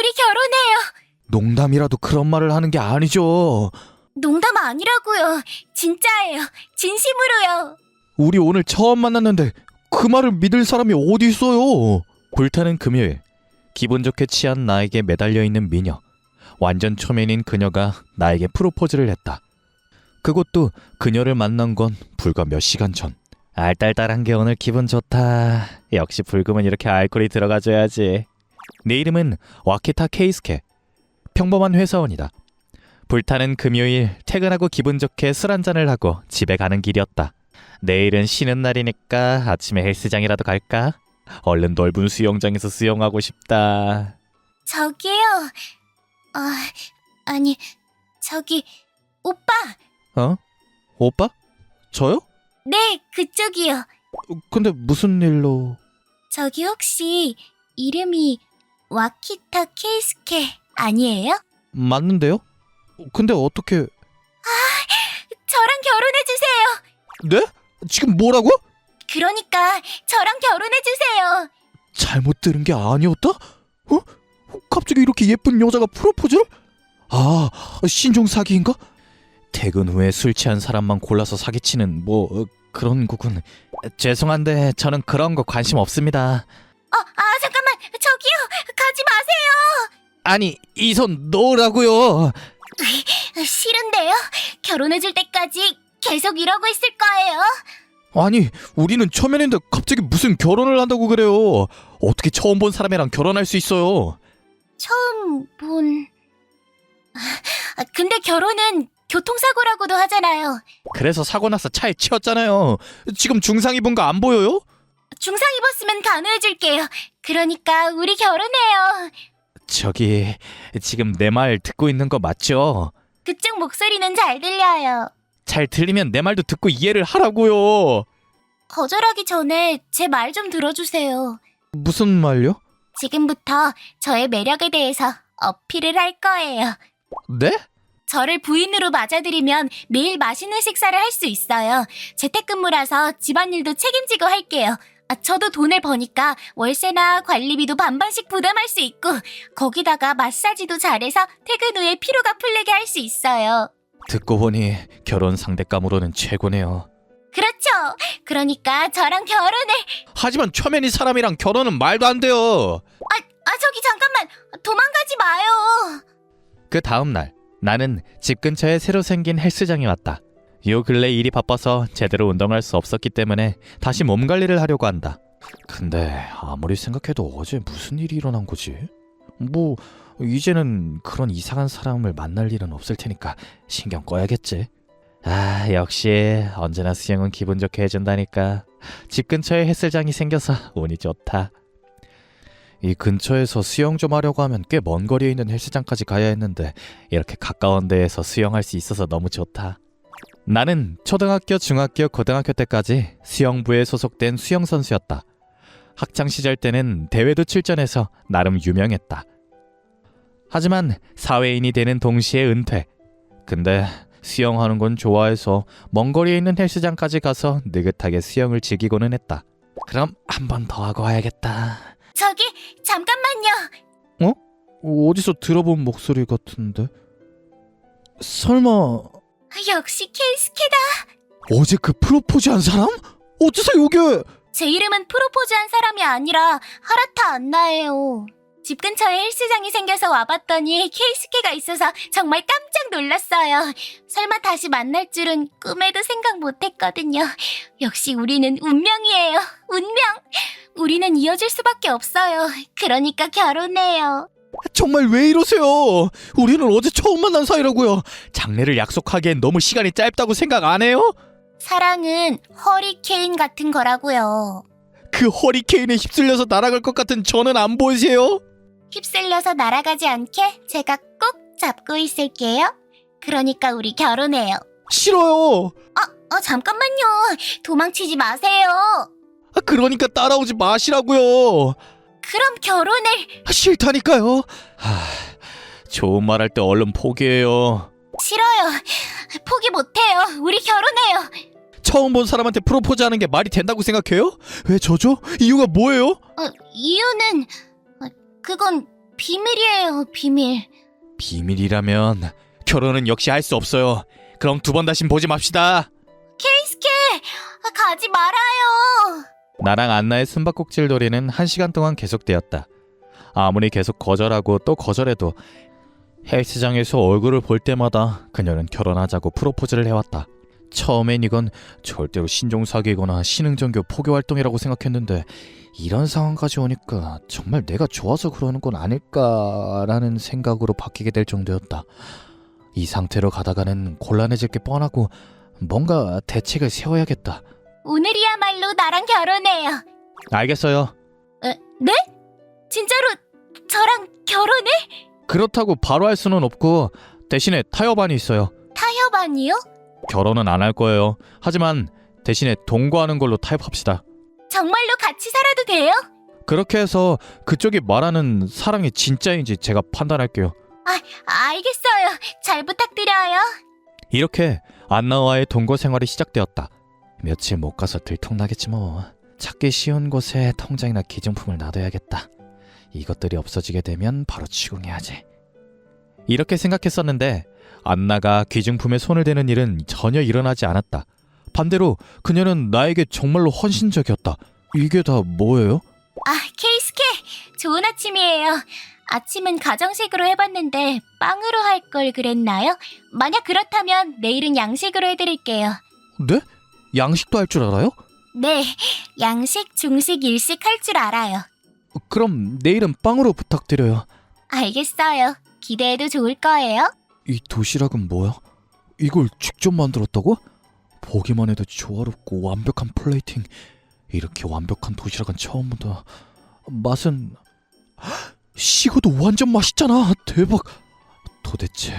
우리 결혼해요. 농담이라도 그런 말을 하는 게 아니죠. 농담 아니라고요. 진짜예요. 진심으로요. 우리 오늘 처음 만났는데 그 말을 믿을 사람이 어디 있어요? 불타는 금요일, 기분 좋게 취한 나에게 매달려 있는 미녀, 완전 초면인 그녀가 나에게 프로포즈를 했다. 그것도 그녀를 만난 건 불과 몇 시간 전. 알딸딸한 게 오늘 기분 좋다. 역시 불금은 이렇게 알코올이 들어가줘야지. 내 이름은 와키타 케이스케. 평범한 회사원이다. 불타는 금요일, 퇴근하고 기분 좋게 술 한잔을 하고 집에 가는 길이었다. 내일은 쉬는 날이니까 아침에 헬스장이라도 갈까? 얼른 넓은 수영장에서 수영하고 싶다. 저기요. 아니, 저기 오빠. 어? 오빠? 저요? 네, 그쪽이요. 근데 무슨 일로... 저기 혹시 이름이 와키타 케이스케 아니에요? 맞는데요? 근데 어떻게... 저랑 결혼해주세요. 네? 지금 뭐라고? 그러니까 저랑 결혼해주세요. 잘못 들은 게 아니었다? 어? 갑자기 이렇게 예쁜 여자가 프로포즈를? 아, 신종 사기인가? 퇴근 후에 술 취한 사람만 골라서 사기치는 그런 거군. 죄송한데 저는 그런 거 관심 없습니다. 잠깐만. 저기요. 가지 마세요. 아니, 이 손 놓으라고요. 싫은데요. 결혼해줄 때까지 계속 이러고 있을 거예요. 아니, 우리는 초면인데 갑자기 무슨 결혼을 한다고 그래요. 어떻게 처음 본 사람이랑 결혼할 수 있어요? 처음 본... 근데 결혼은 교통사고라고도 하잖아요. 그래서 사고 나서 차에 치였잖아요. 지금 중상 입은 거 안 보여요? 중상 입었으면 간호해줄게요. 그러니까 우리 결혼해요. 저기, 지금 내 말 듣고 있는 거 맞죠? 그쪽 목소리는 잘 들려요. 잘 들리면 내 말도 듣고 이해를 하라고요. 거절하기 전에 제 말 좀 들어주세요. 무슨 말요? 지금부터 저의 매력에 대해서 어필을 할 거예요. 네? 저를 부인으로 맞아들이면 매일 맛있는 식사를 할 수 있어요. 재택근무라서 집안일도 책임지고 할게요. 저도 돈을 버니까 월세나 관리비도 반반씩 부담할 수 있고 거기다가 마사지도 잘해서 퇴근 후에 피로가 풀리게 할 수 있어요. 듣고 보니 결혼 상대감으로는 최고네요. 그렇죠. 그러니까 저랑 결혼을... 하지만 초면인 사람이랑 결혼은 말도 안 돼요. 저기 잠깐만. 도망가지 마요. 그 다음 날, 나는 집 근처에 새로 생긴 헬스장에 왔다. 요 근래 일이 바빠서 제대로 운동할 수 없었기 때문에 다시 몸 관리를 하려고 한다. 근데 아무리 생각해도 어제 무슨 일이 일어난 거지? 이제는 그런 이상한 사람을 만날 일은 없을 테니까 신경 꺼야겠지. 역시 언제나 수영은 기분 좋게 해준다니까. 집 근처에 헬스장이 생겨서 운이 좋다. 이 근처에서 수영 좀 하려고 하면 꽤 먼 거리에 있는 헬스장까지 가야 했는데 이렇게 가까운 데에서 수영할 수 있어서 너무 좋다. 나는 초등학교, 중학교, 고등학교 때까지 수영부에 소속된 수영선수였다. 학창시절 때는 대회도 출전해서 나름 유명했다. 하지만 사회인이 되는 동시에 은퇴. 근데 수영하는 건 좋아해서 먼 거리에 있는 헬스장까지 가서 느긋하게 수영을 즐기고는 했다. 그럼 한 번 더 하고 와야겠다. 저기 잠깐만요. 어디서 들어본 목소리 같은데? 설마 역시 케이스케다. 어제 그 프로포즈 한 사람? 어째서 여기에? 제 이름은 프로포즈한 사람이 아니라 하라타 안나예요. 집 근처에 헬스장이 생겨서 와봤더니 케이스케가 있어서 정말 깜짝 놀랐어요. 설마 다시 만날 줄은 꿈에도 생각 못했거든요. 역시 우리는 운명이에요. 운명. 우리는 이어질 수밖에 없어요. 그러니까 결혼해요. 정말 왜 이러세요? 우리는 어제 처음 만난 사이라고요. 장례를 약속하기엔 너무 시간이 짧다고 생각 안 해요? 사랑은 허리케인 같은 거라고요. 그 허리케인에 휩쓸려서 날아갈 것 같은 저는 안 보이세요? 휩쓸려서 날아가지 않게 제가 꼭 잡고 있을게요. 그러니까 우리 결혼해요. 싫어요. 잠깐만요. 도망치지 마세요. 그러니까 따라오지 마시라고요. 그럼 결혼을... 싫다니까요. 좋은 말 할 때 얼른 포기해요. 싫어요. 포기 못해요. 우리 결혼해요. 처음 본 사람한테 프로포즈하는 게 말이 된다고 생각해요? 왜 저죠? 이유가 뭐예요? 이유는... 그건 비밀이에요, 비밀. 비밀이라면 결혼은 역시 할 수 없어요. 그럼 두 번 다신 보지 맙시다. 케이스케! 가지 말아요. 나랑 안나의 숨바꼭질 놀이는 1시간 동안 계속되었다. 아무리 계속 거절하고 또 거절해도 헬스장에서 얼굴을 볼 때마다 그녀는 결혼하자고 프로포즈를 해왔다. 처음엔 이건 절대로 신종사기거나 신흥종교 포교 활동이라고 생각했는데 이런 상황까지 오니까 정말 내가 좋아서 그러는 건 아닐까라는 생각으로 바뀌게 될 정도였다. 이 상태로 가다가는 곤란해질 게 뻔하고 뭔가 대책을 세워야겠다. 오늘이야말로 나랑 결혼해요. 알겠어요. 네? 진짜로 저랑 결혼해? 그렇다고 바로 할 수는 없고 대신에 타협안이 있어요. 타협안이요? 결혼은 안 할 거예요. 하지만 대신에 동거하는 걸로 타협합시다. 정말로 같이 살아도 돼요? 그렇게 해서 그쪽이 말하는 사랑이 진짜인지 제가 판단할게요. 알겠어요. 잘 부탁드려요. 이렇게 안나와의 동거 생활이 시작되었다. 며칠 못 가서 들통나겠지 뭐. 찾기 쉬운 곳에 통장이나 기증품을 놔둬야겠다. 이것들이 없어지게 되면 바로 추궁해야지. 이렇게 생각했었는데 안나가 귀중품에 손을 대는 일은 전혀 일어나지 않았다. 반대로 그녀는 나에게 정말로 헌신적이었다. 이게 다 뭐예요? 케이스케! 좋은 아침이에요. 아침은 가정식으로 해봤는데 빵으로 할 걸 그랬나요? 만약 그렇다면 내일은 양식으로 해드릴게요. 네? 양식도 할 줄 알아요? 네, 양식, 중식, 일식 할 줄 알아요. 그럼 내일은 빵으로 부탁드려요. 알겠어요. 기대해도 좋을 거예요. 이 도시락은 뭐야? 이걸 직접 만들었다고? 보기만 해도 조화롭고 완벽한 플레이팅. 이렇게 완벽한 도시락은 처음 본다. 맛은... 식어도 완전 맛있잖아. 대박. 도대체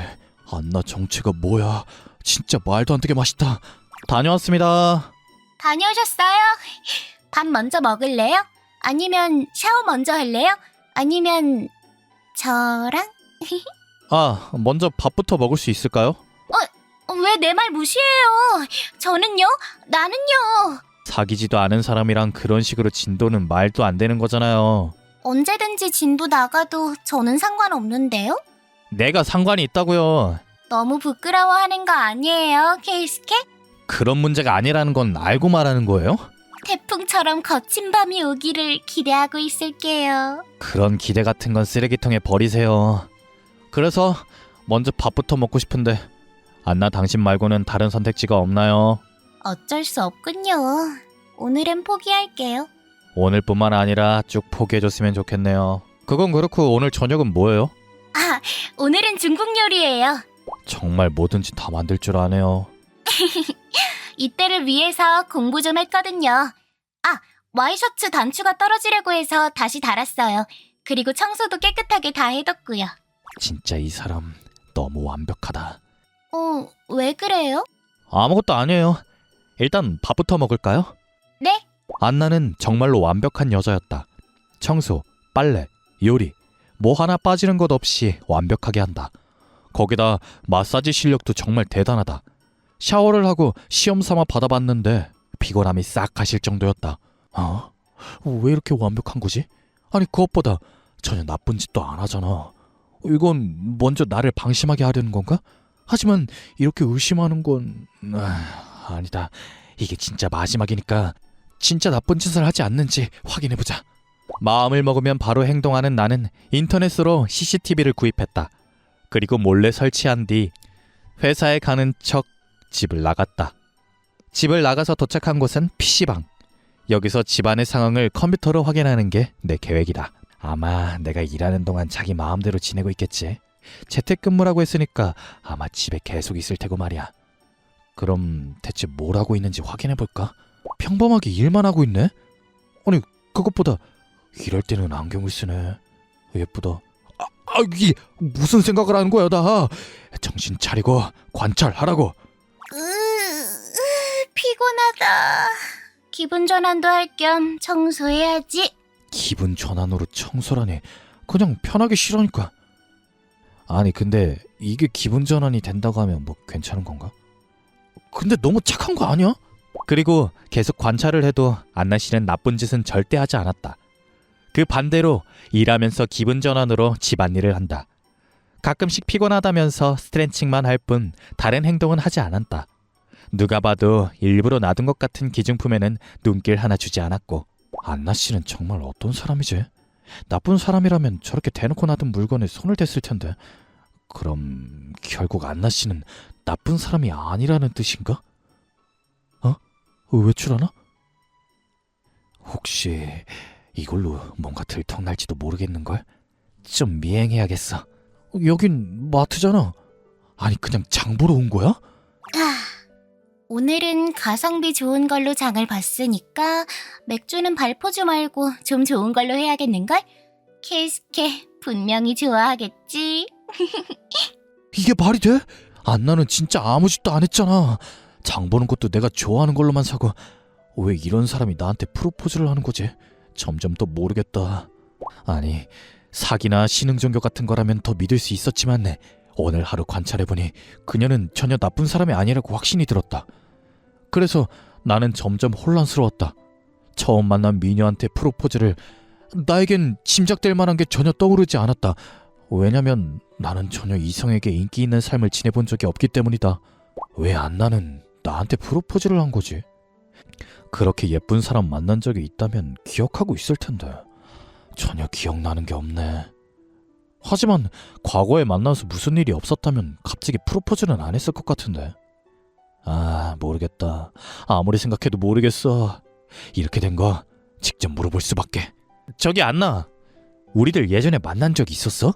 안나 정체가 뭐야? 진짜 말도 안 되게 맛있다. 다녀왔습니다. 다녀오셨어요? 밥 먼저 먹을래요? 아니면 샤워 먼저 할래요? 아니면 저랑? 먼저 밥부터 먹을 수 있을까요? 왜 내 말 무시해요? 저는요? 나는요? 사귀지도 않은 사람이랑 그런 식으로 진도는 말도 안 되는 거잖아요. 언제든지 진도 나가도 저는 상관없는데요? 내가 상관이 있다고요. 너무 부끄러워하는 거 아니에요, 케이스케? 그런 문제가 아니라는 건 알고 말하는 거예요? 태풍처럼 거친 밤이 오기를 기대하고 있을게요. 그런 기대 같은 건 쓰레기통에 버리세요. 그래서 먼저 밥부터 먹고 싶은데 안나 당신 말고는 다른 선택지가 없나요? 어쩔 수 없군요. 오늘은 포기할게요. 오늘뿐만 아니라 쭉 포기해줬으면 좋겠네요. 그건 그렇고 오늘 저녁은 뭐예요? 오늘은 중국 요리예요. 정말 뭐든지 다 만들 줄 아네요. 이때를 위해서 공부 좀 했거든요. 와이셔츠 단추가 떨어지려고 해서 다시 달았어요. 그리고 청소도 깨끗하게 다 해뒀고요. 진짜 이 사람 너무 완벽하다. 왜 그래요? 아무것도 아니에요. 일단 밥부터 먹을까요? 네? 안나는 정말로 완벽한 여자였다. 청소, 빨래, 요리, 뭐 하나 빠지는 것 없이 완벽하게 한다. 거기다 마사지 실력도 정말 대단하다. 샤워를 하고 시험 삼아 받아봤는데 피곤함이 싹 가실 정도였다. 왜 이렇게 완벽한 거지? 아니 그것보다 전혀 나쁜 짓도 안 하잖아. 이건 먼저 나를 방심하게 하려는 건가? 하지만 이렇게 의심하는 건... 아니다. 이게 진짜 마지막이니까 진짜 나쁜 짓을 하지 않는지 확인해보자. 마음을 먹으면 바로 행동하는 나는 인터넷으로 CCTV를 구입했다. 그리고 몰래 설치한 뒤 회사에 가는 척 집을 나갔다. 집을 나가서 도착한 곳은 PC방. 여기서 집안의 상황을 컴퓨터로 확인하는 게 내 계획이다. 아마 내가 일하는 동안 자기 마음대로 지내고 있겠지. 재택근무라고 했으니까 아마 집에 계속 있을 테고 말이야. 그럼 대체 뭘 하고 있는지 확인해볼까? 평범하게 일만 하고 있네? 아니 그것보다 일할 때는 안경을 쓰네. 예쁘다. 이게 무슨 생각을 하는 거야 나. 정신 차리고 관찰하라고. 피곤하다. 기분 전환도 할 겸 청소해야지. 기분 전환으로 청소라니. 그냥 편하게 쉬라니까. 아니 근데 이게 기분 전환이 된다고 하면 뭐 괜찮은 건가? 근데 너무 착한 거 아니야? 그리고 계속 관찰을 해도 안나 씨는 나쁜 짓은 절대 하지 않았다. 그 반대로 일하면서 기분 전환으로 집안일을 한다. 가끔씩 피곤하다면서 스트레칭만 할 뿐 다른 행동은 하지 않았다. 누가 봐도 일부러 놔둔 것 같은 기증품에는 눈길 하나 주지 않았고. 안나 씨는 정말 어떤 사람이지? 나쁜 사람이라면 저렇게 대놓고 놔둔 물건에 손을 댔을 텐데. 그럼 결국 안나 씨는 나쁜 사람이 아니라는 뜻인가? 외출하나? 혹시 이걸로 뭔가 들통날지도 모르겠는걸? 좀 미행해야겠어. 여긴 마트잖아. 아니 그냥 장 보러 온 거야? 오늘은 가성비 좋은 걸로 장을 봤으니까 맥주는 발포주 말고 좀 좋은 걸로 해야겠는걸? 케이스케 분명히 좋아하겠지. 이게 말이 돼? 안나는 진짜 아무 짓도 안 했잖아. 장 보는 것도 내가 좋아하는 걸로만 사고 왜 이런 사람이 나한테 프로포즈를 하는 거지? 점점 더 모르겠다. 아니 사기나 신흥종교 같은 거라면 더 믿을 수 있었지만 오늘 하루 관찰해보니 그녀는 전혀 나쁜 사람이 아니라고 확신이 들었다. 그래서 나는 점점 혼란스러웠다. 처음 만난 미녀한테 프로포즈를 나에겐 짐작될 만한 게 전혀 떠오르지 않았다. 왜냐면 나는 전혀 이성에게 인기 있는 삶을 지내본 적이 없기 때문이다. 왜 안나는 나한테 프로포즈를 한 거지? 그렇게 예쁜 사람 만난 적이 있다면 기억하고 있을 텐데 전혀 기억나는 게 없네. 하지만 과거에 만나서 무슨 일이 없었다면 갑자기 프로포즈는 안 했을 것 같은데. 모르겠다. 아무리 생각해도 모르겠어. 이렇게 된 거 직접 물어볼 수밖에. 저기 안나, 우리들 예전에 만난 적 있었어?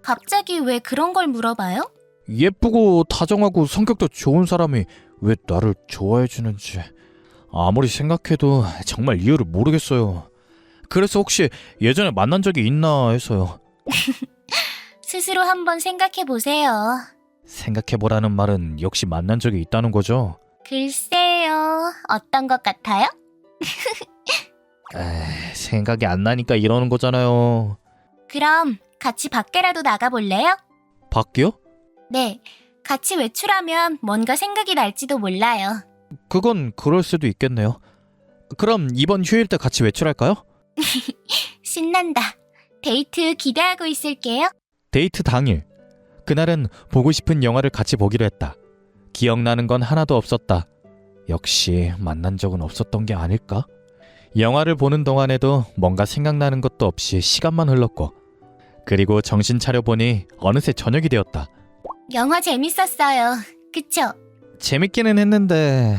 갑자기 왜 그런 걸 물어봐요? 예쁘고 다정하고 성격도 좋은 사람이 왜 나를 좋아해주는지 아무리 생각해도 정말 이유를 모르겠어요. 그래서 혹시 예전에 만난 적이 있나 해서요. 스스로 한번 생각해보세요. 생각해보라는 말은 역시 만난 적이 있다는 거죠? 글쎄요, 어떤 것 같아요? 생각이 안 나니까 이러는 거잖아요. 그럼 같이 밖에라도 나가볼래요? 밖이요? 네, 같이 외출하면 뭔가 생각이 날지도 몰라요. 그건 그럴 수도 있겠네요. 그럼 이번 휴일 때 같이 외출할까요? 신난다. 데이트 기대하고 있을게요. 데이트 당일, 그날은 보고 싶은 영화를 같이 보기로 했다. 기억나는 건 하나도 없었다. 역시 만난 적은 없었던 게 아닐까? 영화를 보는 동안에도 뭔가 생각나는 것도 없이 시간만 흘렀고, 그리고 정신 차려보니 어느새 저녁이 되었다. 영화 재밌었어요. 그쵸? 재밌기는 했는데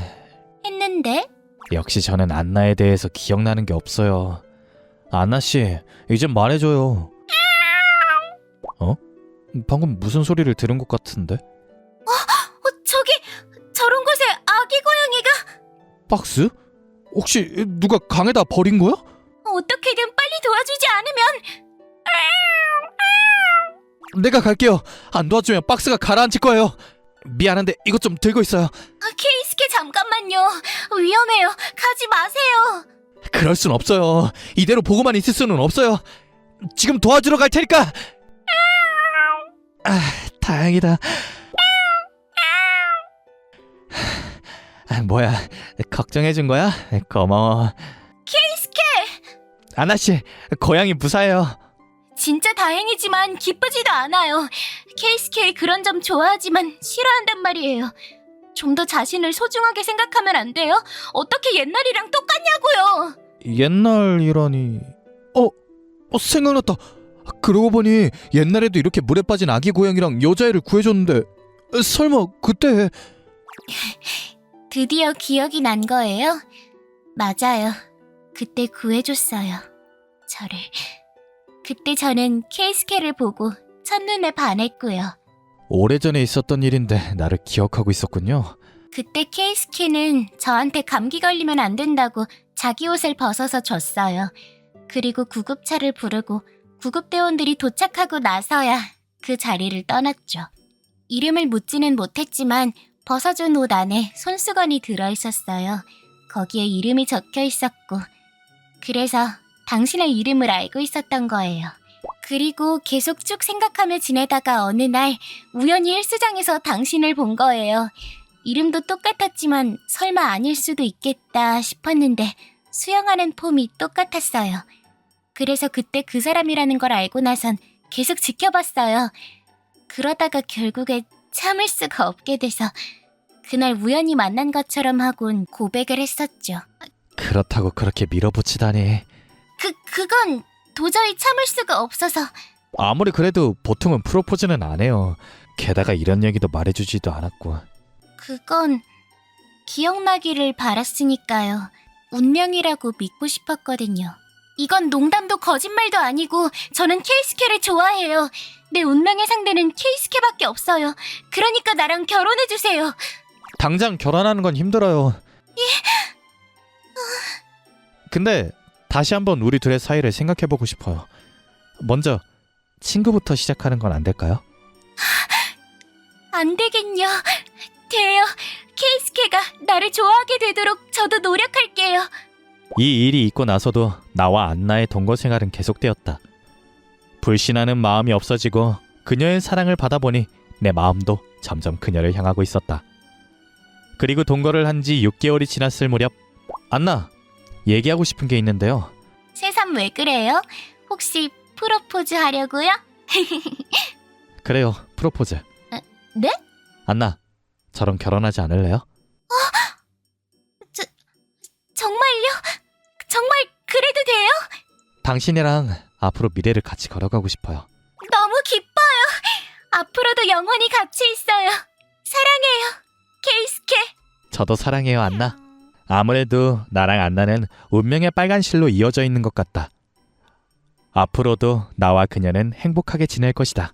역시 저는 안나에 대해서 기억나는 게 없어요. 안나씨, 이제 말해줘요. 방금 무슨 소리를 들은 것 같은데? 저기 저런 곳에 아기 고양이가. 박스? 혹시 누가 강에다 버린 거야? 어떻게든 빨리 도와주지 않으면. 내가 갈게요. 안 도와주면 박스가 가라앉을 거예요. 미안한데 이것 좀 들고 있어요. 케이스케 잠깐만요. 위험해요. 가지 마세요. 그럴 순 없어요. 이대로 보고만 있을 수는 없어요. 지금 도와주러 갈 테니까. 다행이다. 뭐야, 걱정해준 거야? 고마워. 케이스케! 아나씨, 고양이 무사해요. 진짜 다행이지만 기쁘지도 않아요. 케이스케 그런 점 좋아하지만 싫어한단 말이에요. 좀 더 자신을 소중하게 생각하면 안 돼요? 어떻게 옛날이랑 똑같냐고요. 옛날이라니... 생각났다. 그러고 보니 옛날에도 이렇게 물에 빠진 아기 고양이랑 여자애를 구해줬는데 설마 그때... 드디어 기억이 난 거예요? 맞아요. 그때 구해줬어요. 저를. 그때 저는 케이스케를 보고 첫눈에 반했고요. 오래전에 있었던 일인데 나를 기억하고 있었군요. 그때 케이스케는 저한테 감기 걸리면 안 된다고 자기 옷을 벗어서 줬어요. 그리고 구급차를 부르고 구급대원들이 도착하고 나서야 그 자리를 떠났죠. 이름을 묻지는 못했지만 벗어준 옷 안에 손수건이 들어있었어요. 거기에 이름이 적혀 있었고, 그래서 당신의 이름을 알고 있었던 거예요. 그리고 계속 쭉 생각하며 지내다가 어느 날 우연히 헬스장에서 당신을 본 거예요. 이름도 똑같았지만 설마 아닐 수도 있겠다 싶었는데 수영하는 폼이 똑같았어요. 그래서 그때 그 사람이라는 걸 알고 나선 계속 지켜봤어요. 그러다가 결국에 참을 수가 없게 돼서 그날 우연히 만난 것처럼 하곤 고백을 했었죠. 그렇다고 그렇게 밀어붙이다니. 그건 도저히 참을 수가 없어서. 아무리 그래도 보통은 프로포즈는 안 해요. 게다가 이런 얘기도 말해주지도 않았고. 그건 기억나기를 바랐으니까요. 운명이라고 믿고 싶었거든요. 이건 농담도 거짓말도 아니고 저는 케이스케를 좋아해요. 내 운명의 상대는 케이스케밖에 없어요. 그러니까 나랑 결혼해주세요. 당장 결혼하는 건 힘들어요. 근데 다시 한번 우리 둘의 사이를 생각해보고 싶어요. 먼저 친구부터 시작하는 건 안 될까요? 안 되긴요. 돼요. 케이스케가 나를 좋아하게 되도록 저도 노력할게요. 이 일이 있고 나서도 나와 안나의 동거 생활은 계속되었다. 불신하는 마음이 없어지고 그녀의 사랑을 받아보니 내 마음도 점점 그녀를 향하고 있었다. 그리고 동거를 한 지 6개월이 지났을 무렵, 안나, 얘기하고 싶은 게 있는데요. 새삼 왜 그래요? 혹시 프로포즈 하려고요? 그래요, 프로포즈. 네? 안나, 저랑 결혼하지 않을래요? 정말요? 정말 그래도 돼요? 당신이랑 앞으로 미래를 같이 걸어가고 싶어요. 너무 기뻐요. 앞으로도 영원히 같이 있어요. 사랑해요, 케이스케. 저도 사랑해요, 안나. 아무래도 나랑 안나는 운명의 빨간 실로 이어져 있는 것 같다. 앞으로도 나와 그녀는 행복하게 지낼 것이다.